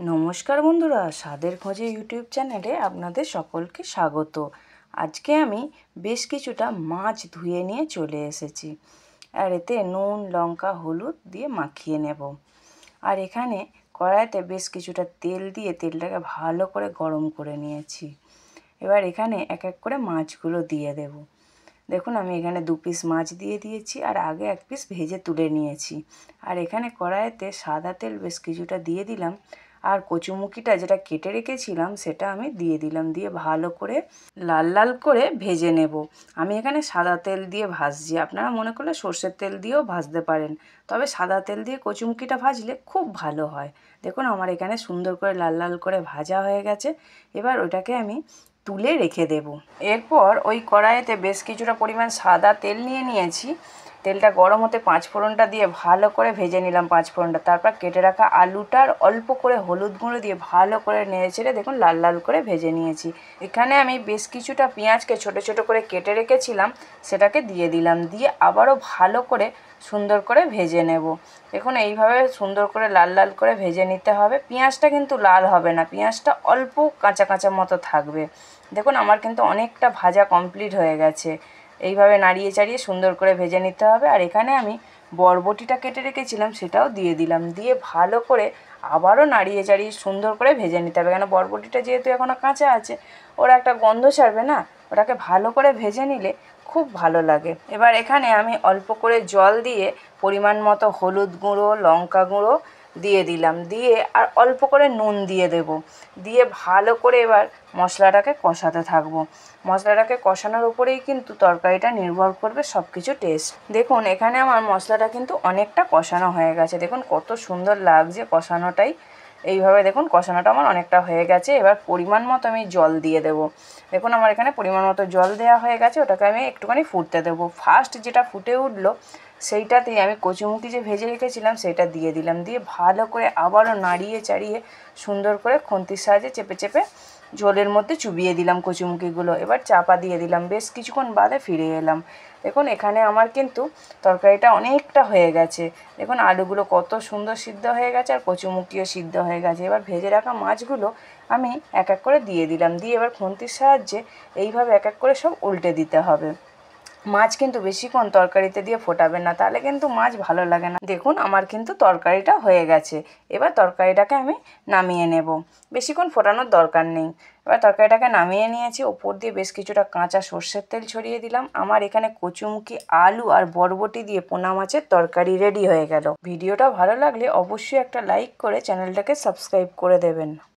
নমস্কার বন্ধুরা, স্বাদের খোঁজে ইউটিউব চ্যানেলে আপনাদের সকলকে স্বাগত। আজকে আমি বেশ কিছুটা মাছ ধুয়ে নিয়ে চলে এসেছি, আর এতে নুন, লঙ্কা, হলুদ দিয়ে মাখিয়ে নেব। আর এখানে কড়াইতে বেশ কিছুটা তেল দিয়ে তেলটাকে ভালো করে গরম করে নিয়েছি। এবার এখানে এক এক করে মাছগুলো দিয়ে দেব। দেখুন, আমি এখানে 2 পিস মাছ দিয়ে দিয়েছি, আর আগে 1 পিস ভেজে তুলে নিয়েছি। আর এখানে কড়াইতে সাদা তেল বেশ কিছুটা দিয়ে দিলাম, আর কচুমুখিটা যেটা কেটে রেখেছিলাম সেটা আমি দিয়ে দিলাম। দিয়ে ভালো করে লাল লাল করে ভেজে নেব। আমি এখানে সাদা তেল দিয়ে ভাজছি, আপনারা মনে করলে সর্ষের তেল দিয়েও ভাজতে পারেন, তবে সাদা তেল দিয়ে কচুমুখিটা ভাজলে খুব ভালো হয়। দেখুন, আমার এখানে সুন্দর করে লাল লাল করে ভাজা হয়ে গেছে। এবার ওটাকে আমি তুলে রেখে দেব। এরপর ওই কড়াইতে বেশ কিছুটা পরিমাণ সাদা তেল নিয়ে নিয়েছি। তেলটা গরম হতে 5 ফোড়নটা দিয়ে ভালো করে ভেজে নিলাম 5 ফোড়নটা। তারপর কেটে রাখা আলুটার অল্প করে হলুদ গুঁড়ো দিয়ে ভালো করে নেড়েচেড়ে দেখুন লাল লাল করে ভেজে নিয়েছি। এখানে আমি বেশ কিছুটা পেঁয়াজকে ছোট ছোট করে কেটে রেখেছিলাম, সেটাকে দিয়ে দিলাম। দিয়ে আবারও ভালো করে সুন্দর করে ভেজে নেব। দেখুন, এইভাবে সুন্দর করে লাল লাল করে ভেজে নিতে হবে। পেঁয়াজটা কিন্তু লাল হবে না, পেঁয়াজটা অল্প কাঁচা কাঁচা মতো থাকবে। দেখুন, আমার কিন্তু অনেকটা ভাজা কমপ্লিট হয়ে গেছে। এইভাবে নাড়িয়ে চাড়িয়ে সুন্দর করে ভেজে নিতে হবে। আর এখানে আমি বরবটিটা কেটে রেখেছিলাম, সেটাও দিয়ে দিলাম। দিয়ে ভালো করে আবারও নাড়িয়ে চাড়িয়ে সুন্দর করে ভেজে নিতে হবে, কেন বরবটিটা যেহেতু এখনও কাঁচা আছে, ওরা একটা গন্ধ ছাড়বে না। ওটাকে ভালো করে ভেজে নিলে খুব ভালো লাগে। এবার এখানে আমি অল্প করে জল দিয়ে পরিমাণ মতো হলুদ গুঁড়ো, লঙ্কা গুঁড়ো দিয়ে দিলাম। দিয়ে আর অল্প করে নুন দিয়ে দেব। দিয়ে ভালো করে এবার মশলাটাকে কষাতে থাকবো। মশলাটাকে কষানোর উপরেই কিন্তু তরকারিটা নির্ভর করবে সব কিছু টেস্ট। দেখুন, এখানে আমার মশলাটা কিন্তু অনেকটা কষানো হয়ে গেছে। দেখুন কত সুন্দর লাগছে কষানোটাই। এইভাবে দেখুন কষানোটা আমার অনেকটা হয়ে গেছে। এবার পরিমাণ মতো আমি জল দিয়ে দেবো। দেখুন, আমার এখানে পরিমাণ মতো জল দেওয়া হয়ে গেছে। ওটাকে আমি একটুখানি ফুটতে দেবো। ফার্স্ট যেটা ফুটে উঠলো সেইটাতেই আমি কচুমুখি যে ভেজে রেখেছিলাম সেটা দিয়ে দিলাম। দিয়ে ভালো করে আবারও নাড়িয়ে চাড়িয়ে সুন্দর করে খুন্তির সাহায্যে চেপে চেপে ঝোলের মধ্যে চুবিয়ে দিলাম কচুমুখিগুলো। এবার চাপা দিয়ে দিলাম। বেশ কিছুক্ষণ বাদে ফিরে এলাম। দেখুন, এখানে আমার কিন্তু তরকারিটা অনেকটা হয়ে গেছে। দেখুন, আলুগুলো কত সুন্দর সিদ্ধ হয়ে গেছে, আর কচুমুখিও সিদ্ধ হয়ে গেছে। এবার ভেজে রাখা মাছগুলো আমি এক এক করে দিয়ে দিলাম। দিয়ে এবার খুন্তির সাহায্যে এইভাবে এক এক করে সব উল্টে দিতে হবে। মাছ কিন্তু বেশিক্ষণ তরকারিতে দিয়ে ফোটাবেন না, তাহলে কিন্তু মাছ ভালো লাগে না। দেখুন, আমার কিন্তু তরকারিটা হয়ে গেছে। এবার তরকারিটাকে আমি নামিয়ে নেব। বেশিক্ষণ ফোটানোর দরকার নেই। এবার তরকারিটাকে নামিয়ে নিয়েছি। ওপর দিয়ে বেশ কিছুটা কাঁচা সর্ষের তেল ছড়িয়ে দিলাম। আমার এখানে কচুমুখি, আলু আর বরবটি দিয়ে পোনা মাছের তরকারি রেডি হয়ে গেল। ভিডিওটা ভালো লাগলে অবশ্যই একটা লাইক করে চ্যানেলটাকে সাবস্ক্রাইব করে দেবেন।